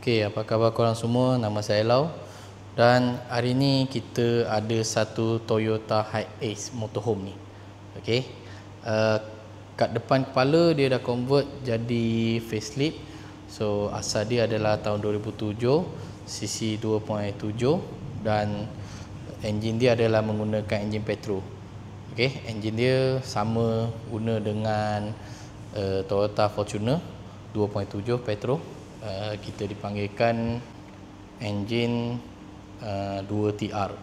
Okey, apa khabar korang semua? Nama saya Lau. Dan hari ni kita ada satu Toyota Hi-Ace motorhome ni. Okey. Kat depan kepala dia dah convert jadi facelift. So asal dia adalah tahun 2007, cc 2.7 dan enjin dia adalah menggunakan enjin petrol. Okey, enjin dia sama guna dengan Toyota Fortuner 2.7 petrol. Kita dipanggilkan enjin 2TR.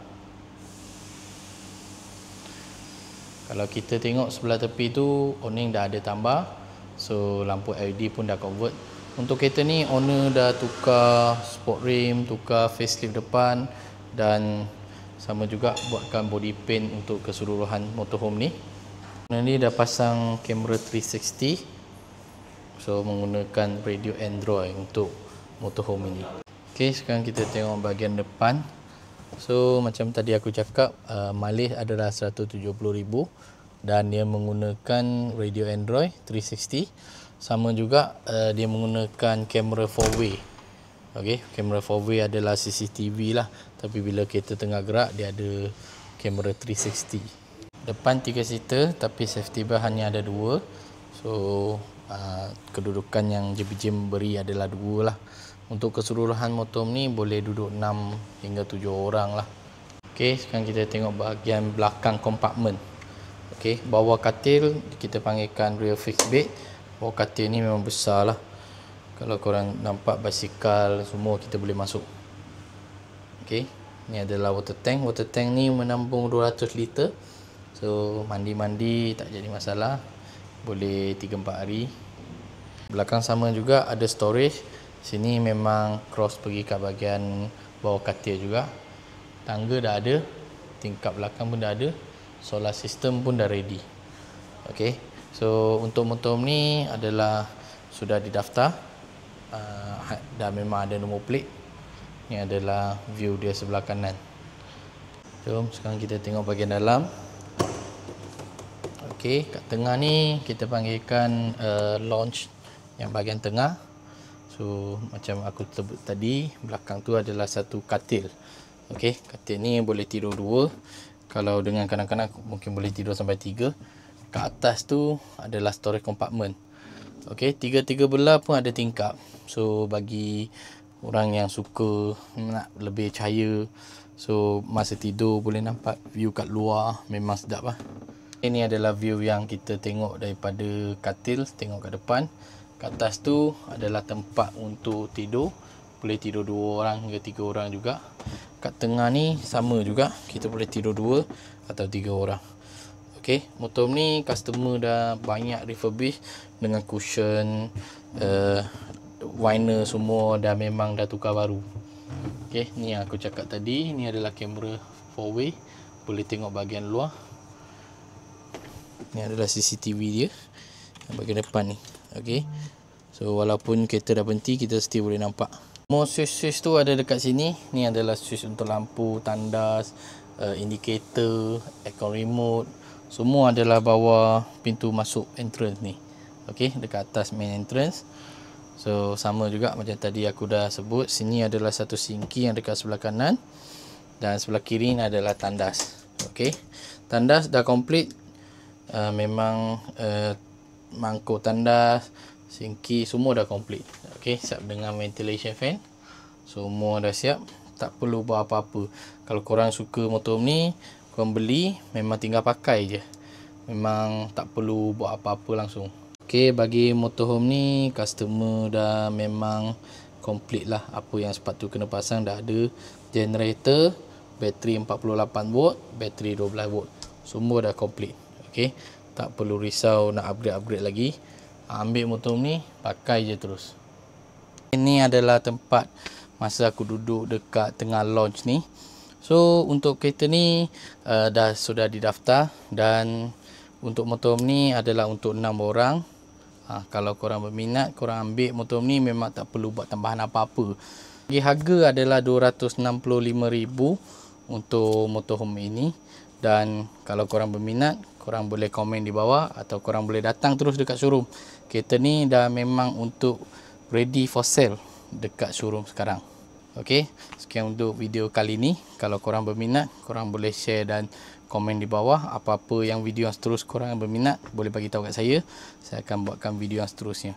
Kalau kita tengok sebelah tepi tu, owning dah ada tambah. So lampu LED pun dah convert. Untuk kereta ni owner dah tukar sport rim, tukar facelift depan dan sama juga buatkan body paint untuk keseluruhan motorhome ni. Owner ni dah pasang kamera 360. So menggunakan radio Android untuk motorhome ini. Okey, sekarang kita tengok bahagian depan. So macam tadi aku cakap, mileage adalah 170,000 dan dia menggunakan radio Android 360. Sama juga dia menggunakan kamera 4-way. Okey, kamera 4-way adalah CCTV lah, tapi bila kereta tengah gerak dia ada kamera 360. Depan 3 seater tapi safety belt hanya ada 2. So kedudukan yang JPJ beri adalah 2 lah. Untuk keseluruhan motor ni boleh duduk 6 hingga 7 orang lah. Okey, sekarang kita tengok bahagian belakang kompartmen. Okey, bawah katil kita panggilkan rear fixed bed. Bawah katil ni memang besar lah. Kalau korang nampak basikal semua kita boleh masuk. Okey, ni adalah water tank. Water tank ni menampung 200 liter. So mandi-mandi tak jadi masalah. Boleh 3-4 hari. Belakang sama juga ada storage. Sini memang cross pergi kat bahagian bawah katil juga. Tangga dah ada, tingkap belakang pun dah ada, solar system pun dah ready. Okey. So untuk motor ni adalah sudah didaftar. Dah memang ada nombor plate. Ni adalah view dia sebelah kanan. Jom sekarang kita tengok bahagian dalam. Okey, kat tengah ni kita panggilkan launch yang bahagian tengah. So macam aku sebut tadi, belakang tu adalah satu katil. Okey, katil ni boleh tidur 2. Kalau dengan kanak-kanak mungkin boleh tidur sampai 3. Kat atas tu adalah storage compartment. Okey, 3 belah pun ada tingkap. So bagi orang yang suka nak lebih cahaya, so masa tidur boleh nampak view kat luar, memang sedap lah. Ini adalah view yang kita tengok daripada katil, tengok kat depan. Kat atas tu adalah tempat untuk tidur. Boleh tidur 2 orang hingga 3 orang juga. Kat tengah ni sama juga, kita boleh tidur 2 atau 3 orang. Okey, motor ni customer dah banyak refurbish dengan cushion, liner semua dah memang dah tukar baru. Okey, ni yang aku cakap tadi, ni adalah kamera 4-way. Boleh tengok bahagian luar. Ni adalah CCTV dia bahagian depan ni. Okey. So walaupun kereta dah berhenti, kita still boleh nampak. Semua switch tu ada dekat sini. Ni adalah switch untuk lampu, tandas, indikator, aircon remote. Semua adalah bawah pintu masuk entrance ni. Okey, dekat atas main entrance. So sama juga macam tadi aku dah sebut, sini adalah satu sinki yang dekat sebelah kanan dan sebelah kiri ni adalah tandas. Okey. Tandas dah komplit. Memang mangkuk tandas, sinki semua dah komplit. Okey, siap dengan ventilation fan. Semua dah siap, tak perlu buat apa-apa. Kalau korang suka motor ni, korang beli, memang tinggal pakai je. Memang tak perlu buat apa-apa langsung. Okey, bagi motorhome ni customer dah memang komplit lah. Apa yang sepatutnya kena pasang dah ada. Generator, bateri 48 volt, bateri 12 volt. Semua dah komplit. Okey, tak perlu risau nak upgrade lagi. Ambil motor ni, pakai je terus. Ini adalah tempat masa aku duduk dekat tengah launch ni. So untuk kereta ni sudah didaftar dan untuk motor ni adalah untuk 6 orang. Kalau korang berminat, korang ambil motor ni, memang tak perlu buat tambahan apa-apa. Harga adalah 265,000 untuk motorhome ini. Dan kalau korang berminat, korang boleh komen di bawah atau korang boleh datang terus dekat showroom. Kereta ni dah memang untuk ready for sale. dekat showroom sekarang. Okey, sekian untuk video kali ni. Kalau korang berminat, korang boleh share dan komen di bawah. Apa-apa yang video yang seterusnya korang berminat, boleh bagi tahu kat saya. Saya akan buatkan video yang seterusnya.